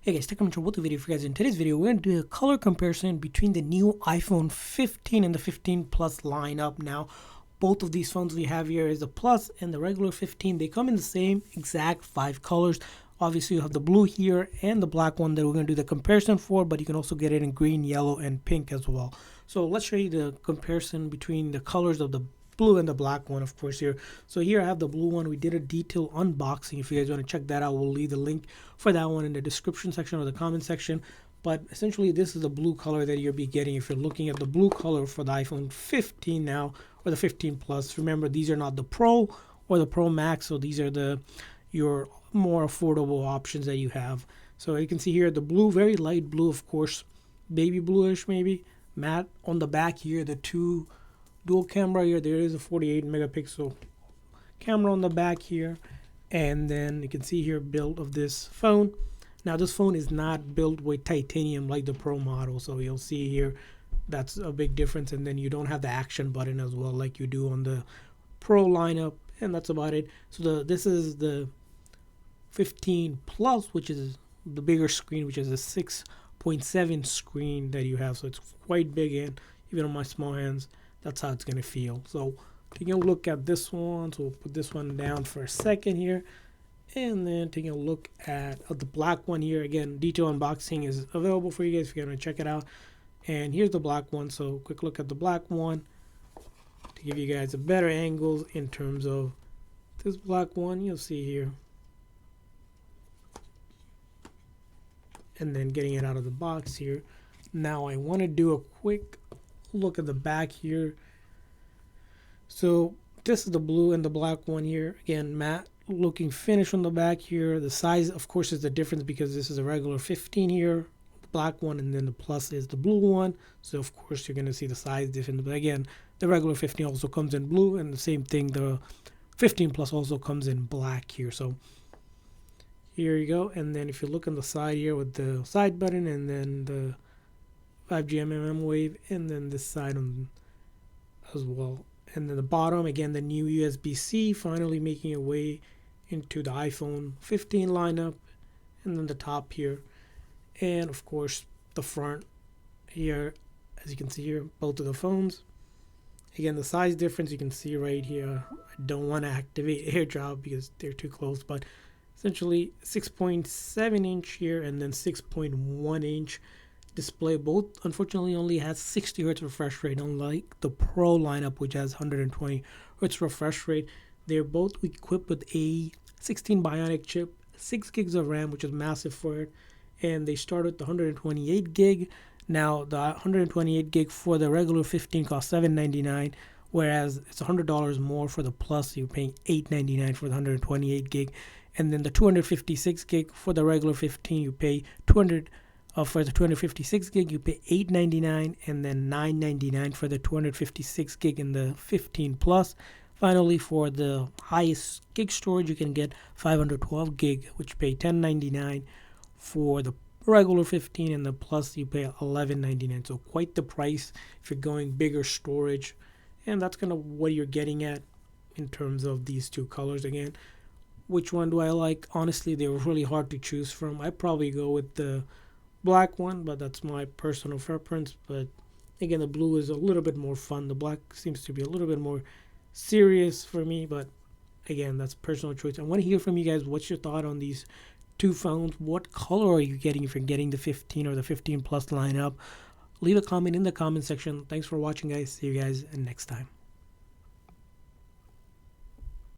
Hey guys, Tech Control, the video for you guys. In today's video, we're going to do a color comparison between the new iPhone 15 and the 15 Plus lineup. Now, both of these phones we have here is the Plus and the regular 15. They come in the same exact 5 colors. Obviously, you have the blue here and the black one that we're going to do the comparison for, but you can also get it in green, yellow, and pink as well. So let's show you the comparison between the colors of the blue and the black one, of course, here. So here I have the blue one. We did a detailed unboxing. If you guys want to check that out, we'll leave the link for that one in the description section or the comment section. But essentially, this is the blue color that you'll be getting if you're looking at the blue color for the iPhone 15 now, or the 15 Plus. Remember, these are not the Pro or the Pro Max, so these are your more affordable options that you have. So you can see here the blue, very light blue, of course, baby bluish maybe, matte. On the back here, the two dual camera here, there is a 48 megapixel camera on the back here, and then you can see here build of this phone. Now this phone is not built with titanium like the Pro model, so you'll see here that's a big difference. And then you don't have the action button as well like you do on the Pro lineup, and that's about it. So this is the 15 Plus, which is the bigger screen, which is a 6.7 screen that you have, so it's quite big, and even on my small hands that's how it's going to feel. So taking a look at this one, so we'll put this one down for a second here, and then taking a look at the black one here. Again, detail unboxing is available for you guys if you want to check it out. And here's the black one, so quick look at the black one to give you guys a better angles in terms of this black one. You'll see here, and then getting it out of the box here. Now I want to do a quick look at the back here. So this is the blue and the black one here. Again, matte looking finish on the back here. The size, of course, is the difference because this is a regular 15 here, the black one, and then the Plus is the blue one. So of course you're going to see the size difference. But again, the regular 15 also comes in blue, and the same thing, the 15 Plus also comes in black here. So here you go. And then if you look on the side here with the side button, and then the 5G mm wave, and then this side on as well. And then the bottom, again, the new USB-C finally making a way into the iPhone 15 lineup, and then the top here, and of course the front here, as you can see here, both of the phones. Again, the size difference you can see right here. I don't want to activate AirDrop because they're too close, but essentially 6.7 inch here, and then 6.1 inch display. Both unfortunately only has 60 Hz refresh rate, unlike the Pro lineup which has 120 Hz refresh rate. They're both equipped with a 16 Bionic chip, 6 gigs of RAM, which is massive for it, and they start with the 128 gig. Now the 128 gig for the regular 15 costs $799, whereas it's $100 more for the Plus. You're paying $899 for the 128 gig, and then the 256 gig for the regular 15 you pay $200. For the 256 gig, you pay $899, and then $999 for the 256 gig in the 15 Plus. Finally, for the highest gig storage, you can get 512 gig, which you pay $1099. For the regular 15 and the Plus, you pay $1199. So quite the price if you're going bigger storage, and that's kind of what you're getting at in terms of these two colors. Again, which one do I like? Honestly, they were really hard to choose from. I'd probably go with the black one, but that's my personal preference. But again, the blue is a little bit more fun. The black seems to be a little bit more serious for me, but again, that's personal choice. I want to hear from you guys. What's your thought on these two phones? What color are you getting if you're getting the 15 or the 15 Plus lineup? Leave a comment in the comment section. Thanks for watching, guys. See you guys next time.